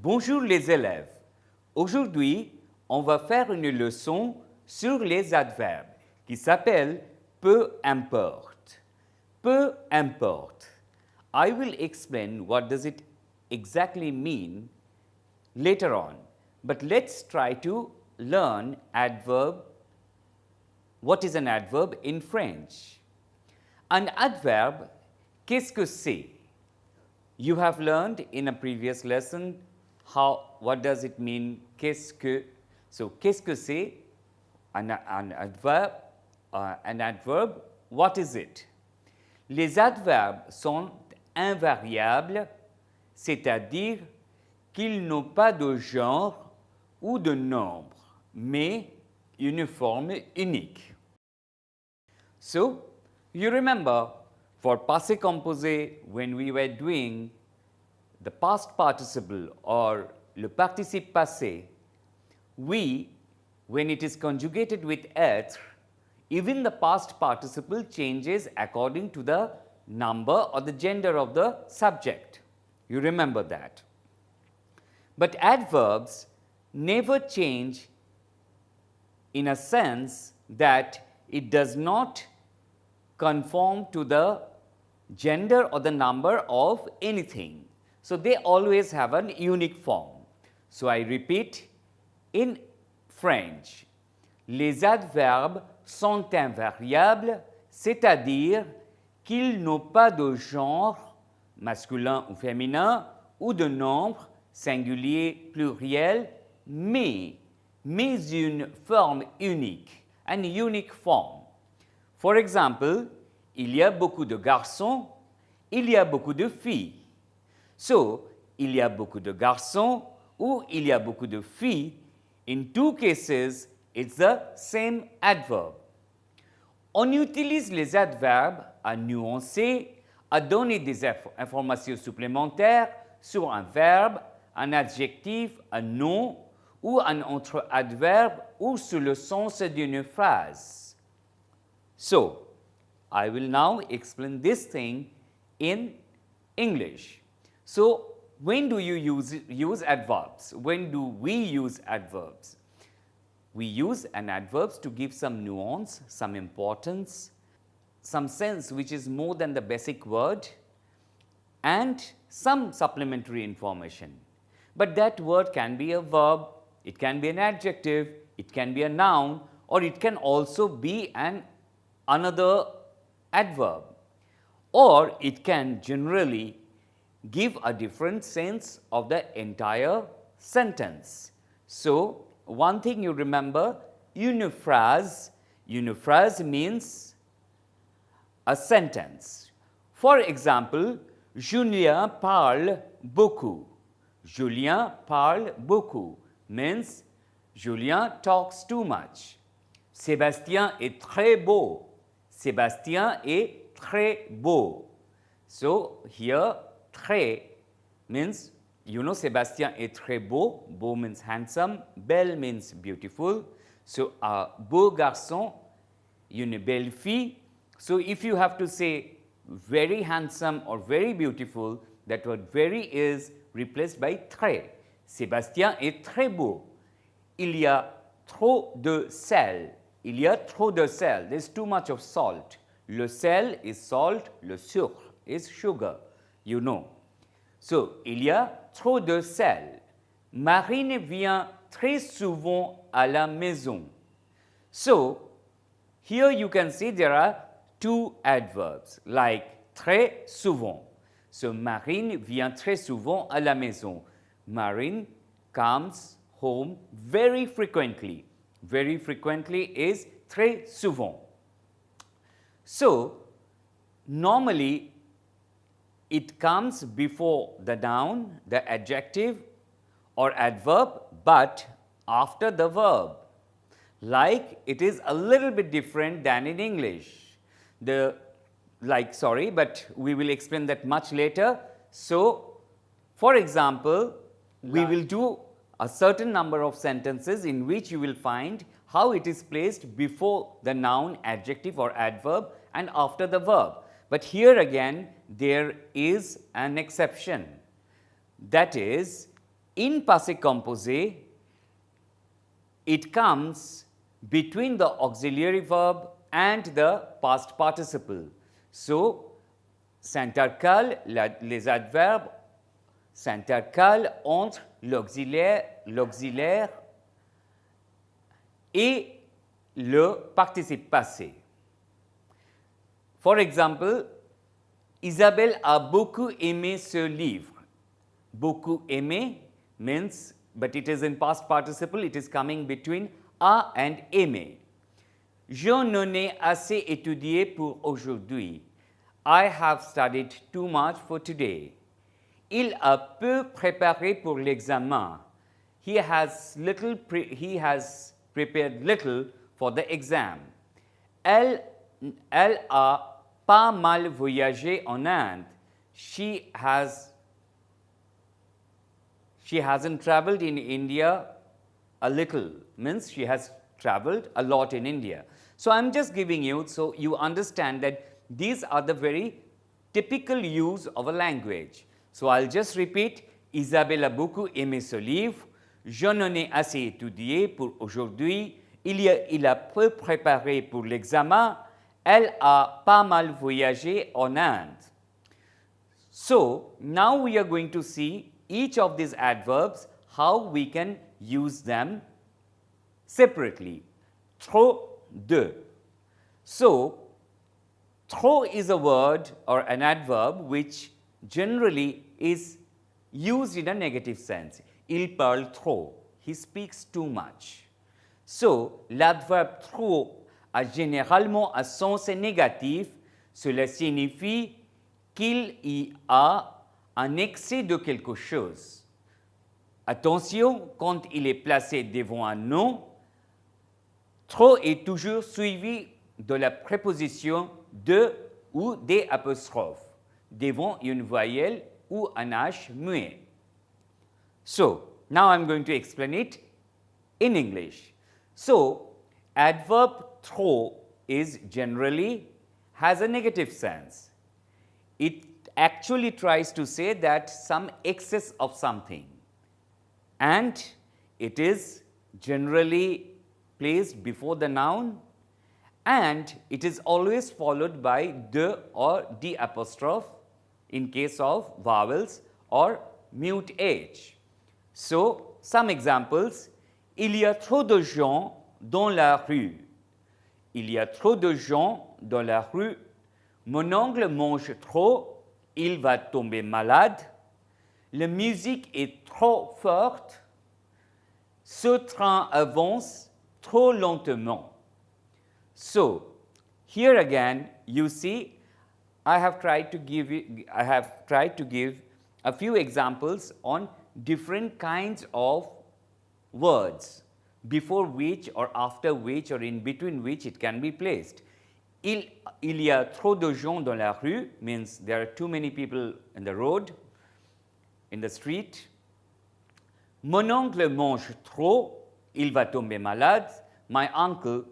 Bonjour les élèves. Aujourd'hui, on va faire une leçon sur les adverbes qui s'appelle peu importe. Peu importe. I will explain what does it exactly mean later on. But let's try to learn adverb. What is an adverb in French? An adverb, qu'est-ce que c'est? You have learned in a previous lesson what does it mean, qu'est-ce que. So, qu'est-ce que c'est? An adverb, what is it? Les adverbes sont invariables, c'est-à-dire qu'ils n'ont pas de genre ou de nombre, mais une forme unique. So, you remember for passé composé, when we were doing the past participle or le participe passé, when it is conjugated with être, even the past participle changes according to the number or the gender of the subject. You remember that. But adverbs never change in a sense that it does not conform to the gender or the number of anything. So, they always have a unique form. So, I repeat in French, les adverbes sont invariables, c'est-à-dire qu'ils n'ont pas de genre masculin ou féminin ou de nombre singulier, pluriel, mais une forme unique, an unique form. For example, il y a beaucoup de garçons, il y a beaucoup de filles. So, il y a beaucoup de garçons ou il y a beaucoup de filles. In two cases, it's the same adverb. On utilise les adverbes à nuancer, à donner des informations supplémentaires sur un verbe, un adjectif, un nom ou un autre adverbe ou sur le sens d'une phrase. So, I will now explain this thing in English. So, when do you use adverbs? When do we use adverbs? We use an adverbs to give some nuance, some importance, some sense which is more than the basic word, and some supplementary information. But that word can be a verb, it can be an adjective, it can be a noun, or it can also be another adverb, or it can generally give a different sense of the entire sentence. So, one thing you remember, une phrase means a sentence. For example, Julien parle beaucoup. Julien parle beaucoup means Julien talks too much. Sébastien est très beau. Sébastien est très beau. So, here, très means, you know, Sébastien est très beau. Beau means handsome. Belle means beautiful. So, a beau garçon, une belle fille. So, if you have to say very handsome or very beautiful, that word very is replaced by très. Sébastien est très beau. Il y a trop de sel. Il y a trop de sel. There is too much of salt. Le sel is salt. Le sucre is sugar. You know. So, il y a trop de sel. Marine vient très souvent à la maison. So, here you can see there are two adverbs like très souvent. So, Marine vient très souvent à la maison. Marine comes home very frequently. Very frequently is très souvent. So, normally it comes before the noun, the adjective or adverb, but after the verb. Like it is a little bit different than in English. But we will explain that much later. So, for example, we will do a certain number of sentences in which you will find how it is placed before the noun, adjective or adverb and after the verb. But here again, there is an exception. That is, In passé composé, it comes between the auxiliary verb and the past participle. So, s'intercalent les adverbes s'intercalent entre l'auxiliaire et le participe passé. For example, Isabelle a beaucoup aimé ce livre. Beaucoup aimé means, but it is in past participle, it is coming between a and aimé. J'en ai assez étudié pour aujourd'hui. I have studied too much for today. Il a peu préparé pour l'examen. He has prepared little for the exam. Elle a pas mal voyagé en Inde. She hasn't traveled in India a little, means she has traveled a lot in India. So I'm just giving you so you understand that these are the very typical use of a language. So I'll just repeat, Isabelle a beaucoup aimé ce livre, j'en ai assez étudié pour aujourd'hui, il a peu préparé pour l'examen, elle a pas mal voyagé en Inde. So now we are going to see each of these adverbs, how we can use them separately. Trop de. So, trop is a word or an adverb which generally is used in a negative sense. Il parle trop. He speaks too much. So, l'adverbe trop a généralement un sens négatif. Cela signifie qu'il y a un excès de quelque chose. Attention, quand il est placé devant un nom, trop est toujours suivi de la préposition de ou des apostrophes devant une voyelle ou un H muet. So, now I'm going to explain it in English. So, adverb trop is generally has a negative sense. It actually tries to say that some excess of something, and it is generally placed before the noun, and it is always followed by de or d apostrophe in case of vowels or mute h. So, some examples, il y a trop de gens dans la rue. Il y a trop de gens dans la rue. Mon oncle mange trop, il va tomber malade. La musique est trop forte. Ce train avance trop lentement. So, here again you see I have tried to give a few examples on different kinds of words before which or after which or in between which it can be placed. Il y a trop de gens dans la rue means there are too many people in the road, in the street. Mon oncle mange trop, il va tomber malade. My uncle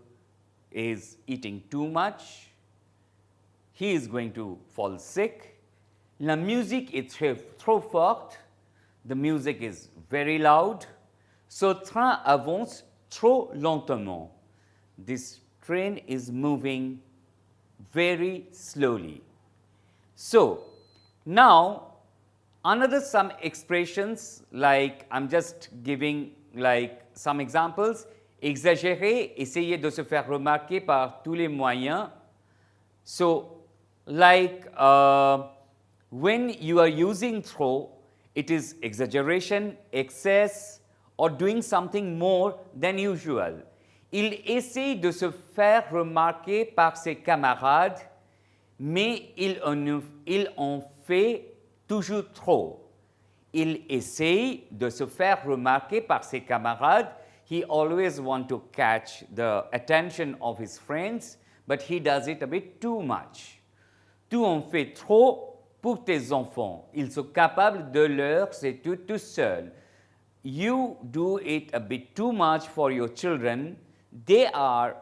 is eating too much. He is going to fall sick. La musique est trop forte. The music is very loud. Ce train avance trop lentement. This train is moving very slowly. So, now another some expressions like I'm just giving like some examples. Exagérer, essayer de se faire remarquer par tous les moyens. So, like when you are using trop, it is exaggeration, excess, or doing something more than usual. Il essaie de se faire remarquer par ses camarades, mais il en fait toujours trop. Il essaie de se faire remarquer par ses camarades. He always wants to catch the attention of his friends, but he does it a bit too much. Tu en fais trop pour tes enfants. Ils sont capables de leurs études tout seuls. You do it a bit too much for your children. They are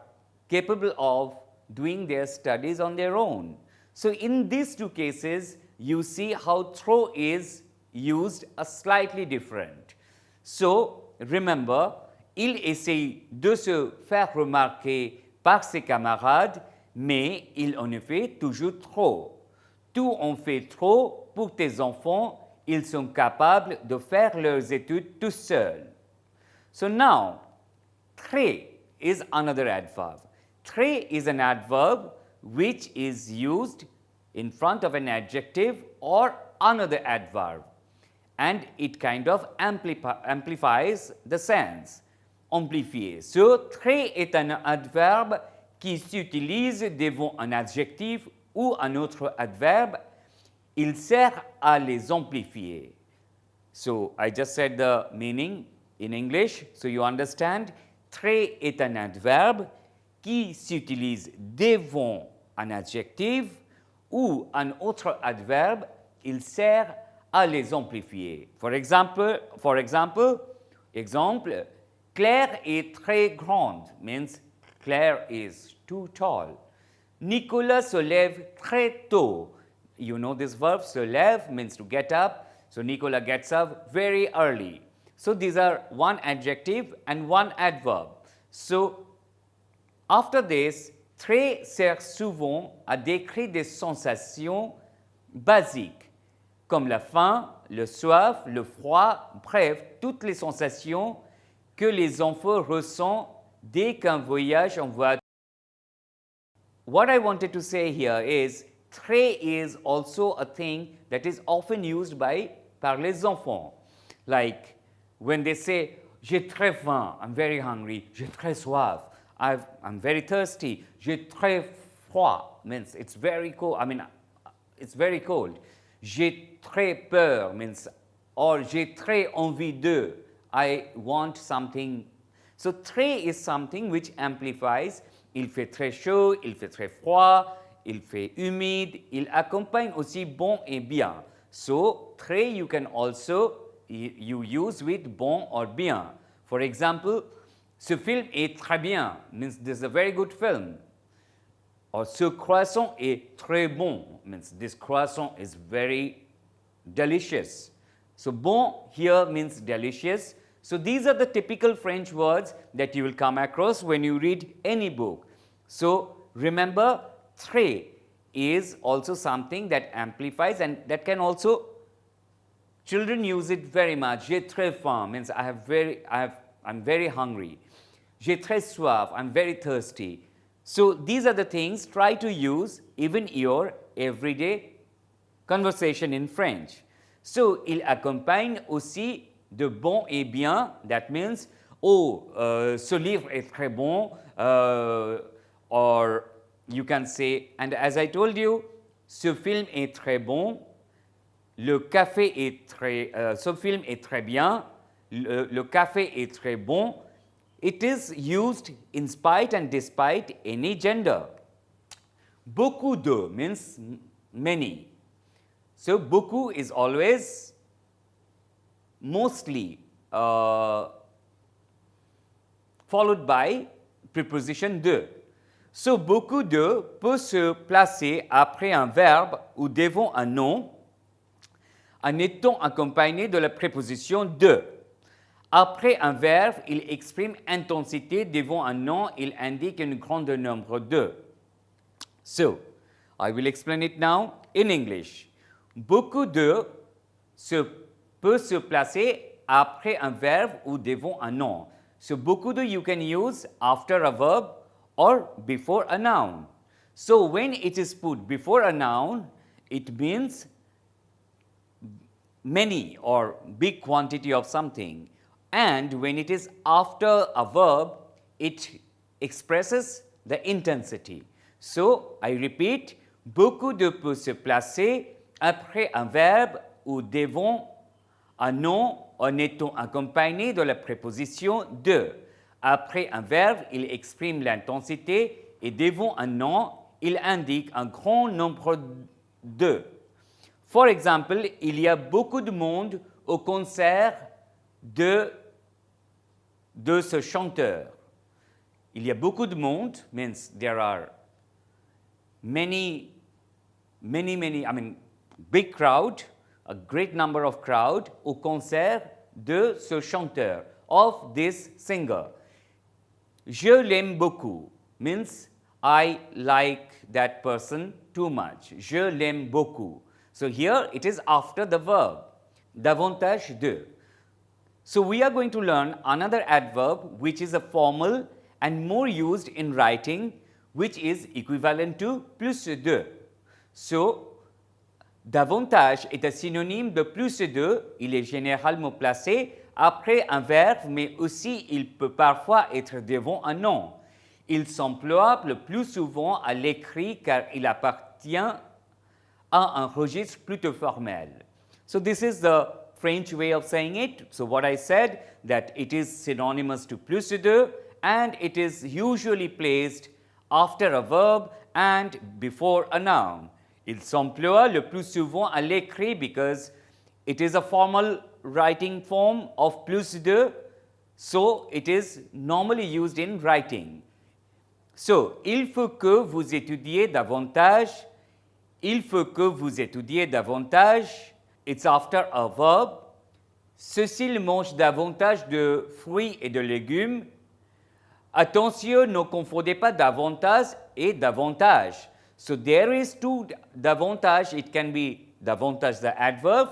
capable of doing their studies on their own. So, in these two cases, you see how trop is used a slightly different. So, remember, il essaye de se faire remarquer par ses camarades, mais il en fait toujours trop. Tout en fait trop pour tes enfants, ils sont capables de faire leurs études tout seuls. So now, très is another adverb. Très is an adverb which is used in front of an adjective or another adverb, and it kind of amplifies the sense. Amplifier. So, très est un adverbe qui s'utilise devant un adjectif ou un autre adverbe. Il sert à les amplifier. So, I just said the meaning in English, so you understand. Très est un adverbe qui s'utilise devant un adjectif ou un autre adverbe. Il sert à les amplifier. For example, Claire est très grande, means Claire is too tall. Nicolas se lève très tôt. You know this verb, se lève means to get up. So Nicolas gets up very early. So these are one adjective and one adverb. So after this, très sert souvent à décrire des sensations basiques, comme la faim, le soif, le froid, bref, toutes les sensations que les enfants ressentent dès qu'un voyage en voiture. What I wanted to say here is, très is also a thing that is often used par les enfants. Like when they say, j'ai très faim, I'm very hungry, j'ai très soif, I'm very thirsty, j'ai très froid, means it's very cold, it's very cold. J'ai très peur, means, or j'ai très envie de, I want something. So, très is something which amplifies. Il fait très chaud, il fait très froid, il fait humide, il accompagne aussi bon et bien. So, très you can also you use with bon or bien. For example, ce film est très bien, means this is a very good film. Or ce croissant est très bon, means this croissant is very delicious. So bon here means delicious. So these are the typical French words that you will come across when you read any book. So remember, très is also something that amplifies, and that can also, children use it very much. J'ai très faim means I'm very hungry. J'ai très soif, I'm very thirsty. So these are the things try to use even your everyday conversation in French. So il accompagne aussi de bon et bien. That means, ce livre est très bon, or you can say, and as I told you, ce film est très bon, le café est très, ce film est très bien, le café est très bon. It is used in spite and despite any gender. Beaucoup de means many. So beaucoup is always mostly followed by preposition de. So beaucoup de peut se placer après un verbe ou devant un nom en étant accompagné de la préposition de. Après un verbe, il exprime intensité. Devant un nom, il indique un grand nombre de. So, I will explain it now in English. Beaucoup de peut se placer après un verbe ou devant un nom. So, beaucoup de you can use after a verb or before a noun. So, when it is put before a noun, it means many or big quantity of something. And when it is after a verb, it expresses the intensity. So, I repeat, beaucoup de peut se placer après un verbe ou devant un nom en étant accompagné de la préposition de. Après un verbe, il exprime l'intensité et devant un nom, il indique un grand nombre de. For example, il y a beaucoup de monde au concert de ce chanteur. Il y a beaucoup de monde, means there are many, big crowd, a great number of crowd au concert de ce chanteur, of this singer. Je l'aime beaucoup means I like that person too much. Je l'aime beaucoup. So here it is after the verb, davantage de. So we are going to learn another adverb which is a formal and more used in writing, which is equivalent to plus de. So davantage est un synonyme de plus de. Il est généralement placé après un verbe, mais aussi il peut parfois être devant un nom. Il s'emploie le plus souvent à l'écrit car il appartient à un registre plutôt formel. So this is the French way of saying it. So what I said, that it is synonymous to plus de and it is usually placed after a verb and before a noun. Il s'emploie le plus souvent à l'écrit because it is a formal writing form of plus de, so it is normally used in writing. So, il faut que vous étudiez davantage. Il faut que vous étudiez davantage. It's after a verb. Ceux-ci mangent davantage de fruits et de légumes. Attention, ne confondez pas davantage et davantage. So there is two davantage. It can be davantage the adverb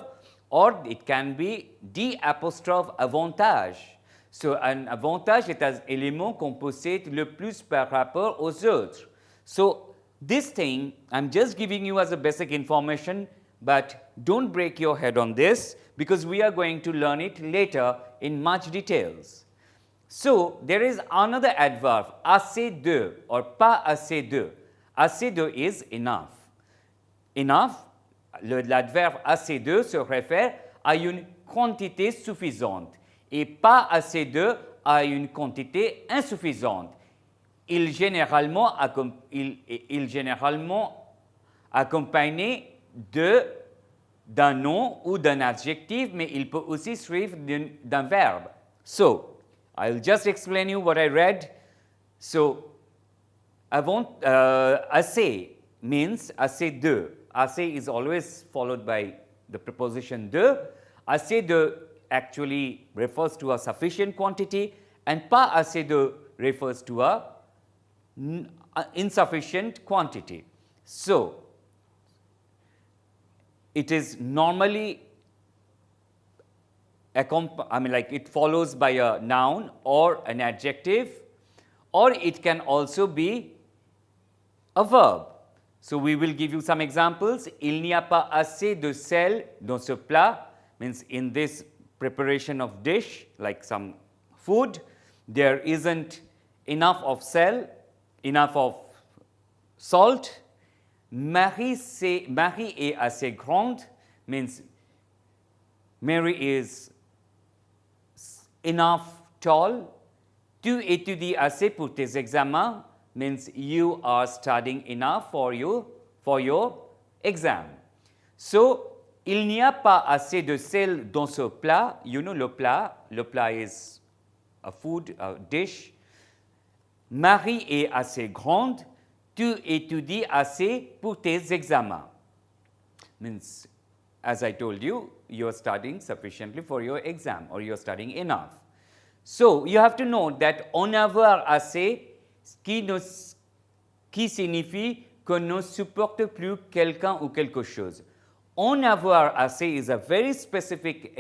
or it can be d apostrophe avantage. So un avantage est un élément qu'on possède le plus par rapport aux autres. So this thing I'm just giving you as a basic information, but don't break your head on this because we are going to learn it later in much details. So there is another adverb, assez de or pas assez de. Assez de is enough. Enough, l'adverbe assez de se réfère à une quantité suffisante et pas assez de à une quantité insuffisante. Il généralement accompagné d'un nom ou d'un adjectif, mais il peut aussi suivre d'un verbe. So, I'll just explain you what I read. So, assez means assez de. Assez is always followed by the preposition de. Assez de actually refers to a sufficient quantity and pas assez de refers to a insufficient quantity. So, it is normally it follows by a noun or an adjective, or it can also be a verb. So we will give you some examples. Il n'y a pas assez de sel dans ce plat means in this preparation of dish, like some food, there isn't enough of enough of salt. Marie est assez grande means Mary is enough tall. Tu étudies assez pour tes examens means you are studying enough for your exam. So, il n'y a pas assez de sel dans ce plat. You know le plat is a food, a dish. Marie est assez grande. Tu étudies assez pour tes examens. Means, as I told you, you are studying sufficiently for your exam or you are studying enough. So, you have to know that en avoir assez, qui signifie qu'on ne supporte plus quelqu'un ou quelque chose. En avoir assez is a very specific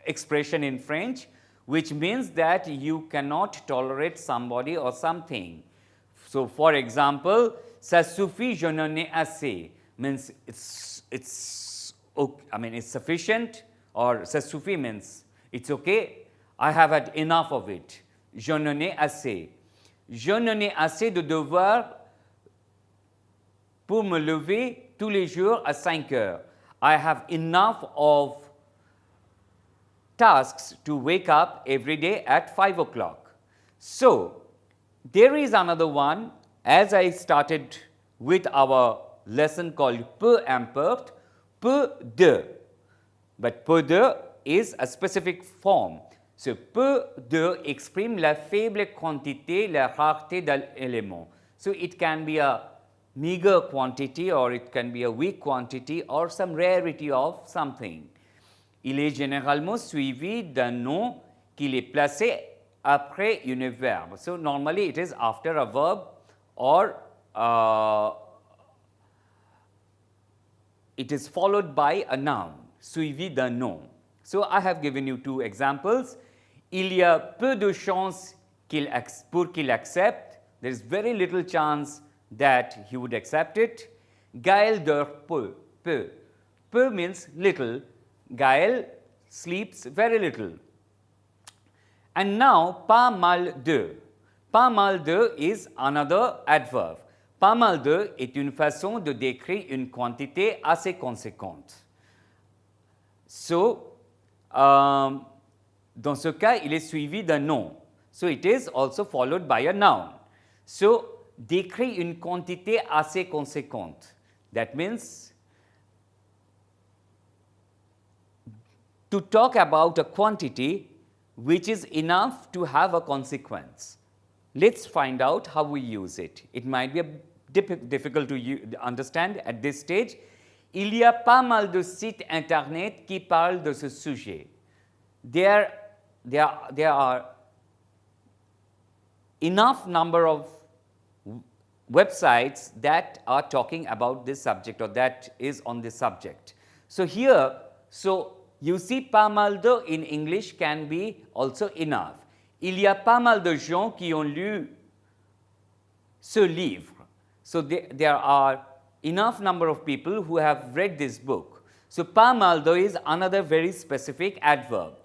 expression in French, which means that you cannot tolerate somebody or something. So, for example, ça suffit, je n'en ai assez means it's sufficient, or ça suffit means it's okay, I have had enough of it. Je n'en ai assez. Je n'en ai assez de devoirs pour me lever tous les jours à 5 heures. I have enough of tasks to wake up every day at 5 o'clock. So, there is another one, as I started with our lesson called peu importe, peu de. But peu de is a specific form. So, peu de exprime la faible quantité, la rareté d'un élément. So, it can be a meager quantity or it can be a weak quantity or some rarity of something. Il est généralement suivi d'un nom qu'il est placé après une verbe. So normally it is after a verb or it is followed by a noun, suivi d'un nom. So I have given you two examples. Il y a peu de chances pour qu'il accepte. There is very little chance that he would accept it. Gaël dort peu. Peu. Peu means little. Gaël sleeps very little. And now, pas mal de. Pas mal de is another adverb. Pas mal de est une façon de décrire une quantité assez conséquente. So, dans ce cas, il est suivi d'un nom. So, it is also followed by a noun. So, décrire une quantité assez conséquente. That means to talk about a quantity which is enough to have a consequence. Let's find out how we use it. It might be difficult to understand at this stage. Il y a pas mal de sites internet qui parlent de ce sujet. There are enough number of websites that are talking about this subject or that is on this subject. So here, you see pas mal de in English can be also enough. Il y a pas mal de gens qui ont lu ce livre. So there are enough number of people who have read this book. So pas mal de is another very specific adverb.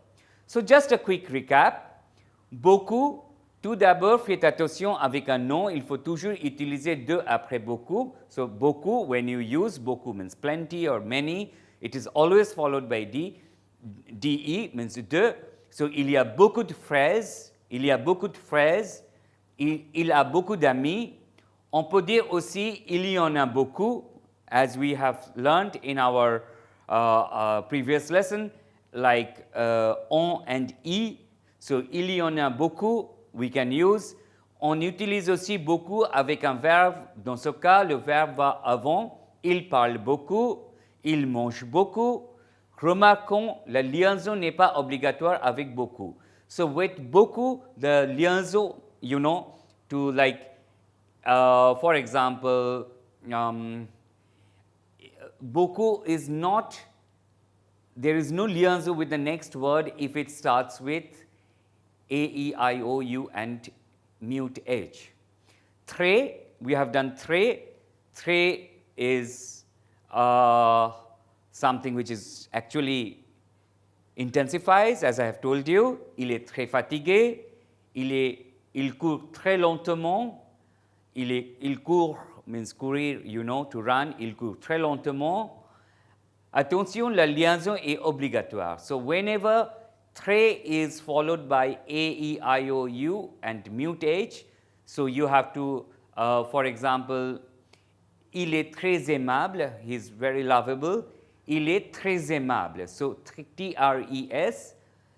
So just a quick recap. Beaucoup, tout d'abord, faites attention avec un nom, il faut toujours utiliser de après beaucoup. So beaucoup, when you use beaucoup means plenty or many, it is always followed by de means de. So il y a beaucoup de fraises, il y a beaucoup de fraises, il a beaucoup d'amis. On peut dire aussi il y en a beaucoup, as we have learned in our previous lesson, like on and i. So il y en a beaucoup, we can use. On utilise aussi beaucoup avec un verbe. Dans ce cas, le verbe va avant. Il parle beaucoup, il mange beaucoup. Remarquons, la liaison n'est pas obligatoire avec beaucoup. So with beaucoup, the liaison, you know, to like, for example, beaucoup is not, there is no liaison with the next word if it starts with A, E, I, O, U and mute H. Très, we have done très. Très is something which is actually intensifies, as I have told you. Il est très fatigué. Il court très lentement. Il court means courir, you know, to run. Il court très lentement. Attention, la liaison est obligatoire. So whenever très is followed by A, E, I, O, U and mute H, so you have to, for example, il est très aimable, he is very lovable. Il est très aimable. So T-R-E-S,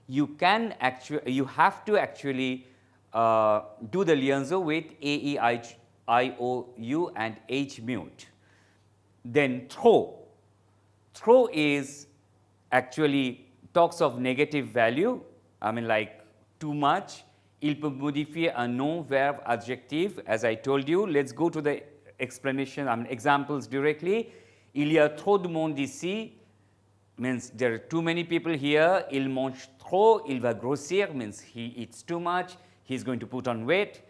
you have to actually do the liaison with A-E-I-O-U and H mute. Then trop. Trop is actually talks of negative value, I mean like too much. Il peut modifier un nom, verbe, adjective, as I told you. Let's go to the explanation, examples directly. Il y a trop de monde ici, means there are too many people here. Il mange trop, il va grossir, means he eats too much, he's going to put on weight.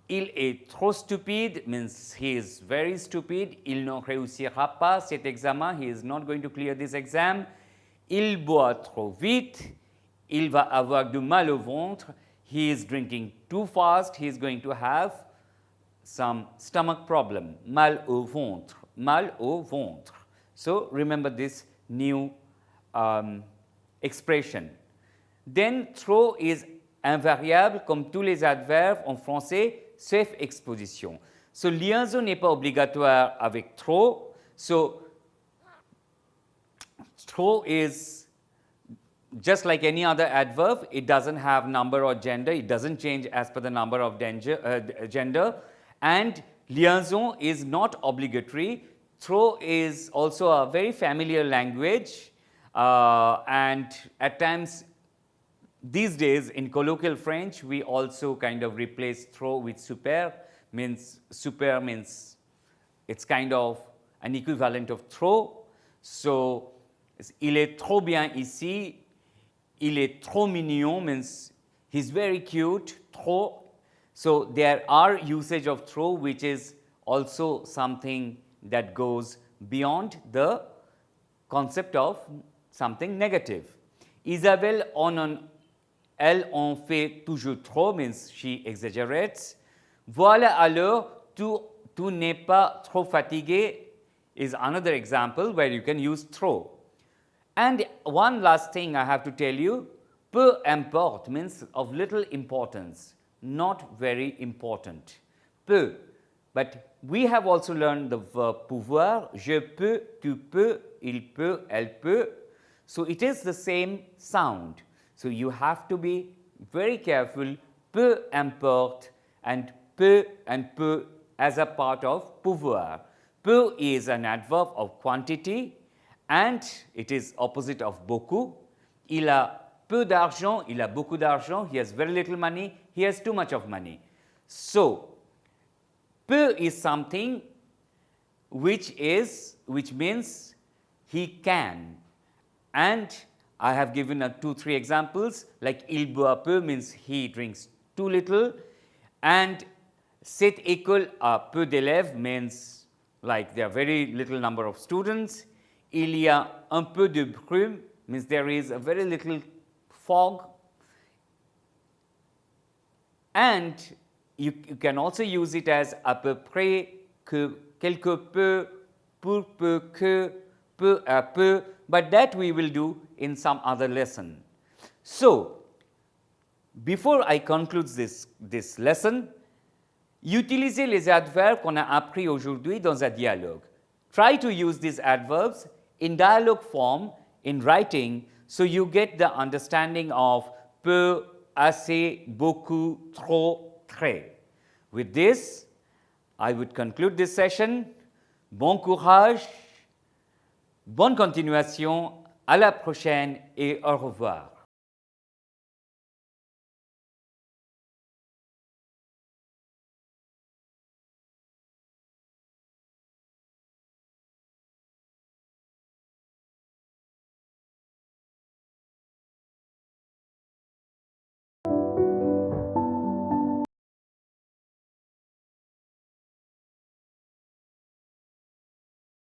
Il est trop stupide, means he is very stupid. Il ne réussira pas cet examen, he is not going to clear this exam. Il boit trop vite, il va avoir du mal au ventre. He is drinking too fast, he is going to have some stomach problem, mal au ventre. Mal au ventre. So remember this new expression. Then trop is invariable comme tous les adverbes en français, sauf exposition. So liaison n'est pas obligatoire avec trop. So trop is just like any other adverb. It doesn't have number or gender. It doesn't change as per the number of gender. And liaison is not obligatory. Trop is also a very familiar language. And at times, these days in colloquial French, we also kind of replace trop with super. Super means it's kind of an equivalent of trop. So, il est trop bien ici, il est trop mignon means he's very cute, trop. So, there are usage of trop which is also something that goes beyond the concept of something negative. Isabelle elle en fait toujours trop means she exaggerates. Voilà alors, tu n'es pas trop fatigué is another example where you can use trop. And one last thing I have to tell you, peu importe means of little importance, not very important. Peu. But we have also learned the verb pouvoir, je peux, tu peux, il peut, elle peut. So it is the same sound. So you have to be very careful, peu importe and peu as a part of pouvoir. Peu is an adverb of quantity and it is opposite of beaucoup. Il a peu d'argent, il a beaucoup d'argent, he has very little money, he has too much of money. So, peu is something which means he can. And I have given 2-3 examples like il boit peu means he drinks too little and cette école a peu d'élèves means like there are very little number of students. Il y a un peu de brume means there is a very little fog. And you can also use it as à peu près, que, quelque peu, pour peu que, peu à peu, but that we will do in some other lesson. So, before I conclude this lesson, utilisez les adverbes qu'on a appris aujourd'hui dans un dialogue. Try to use these adverbs in dialogue form in writing so you get the understanding of peu, assez, beaucoup, trop, très. With this, I would conclude this session. Bon courage, bonne continuation, à la prochaine et au revoir.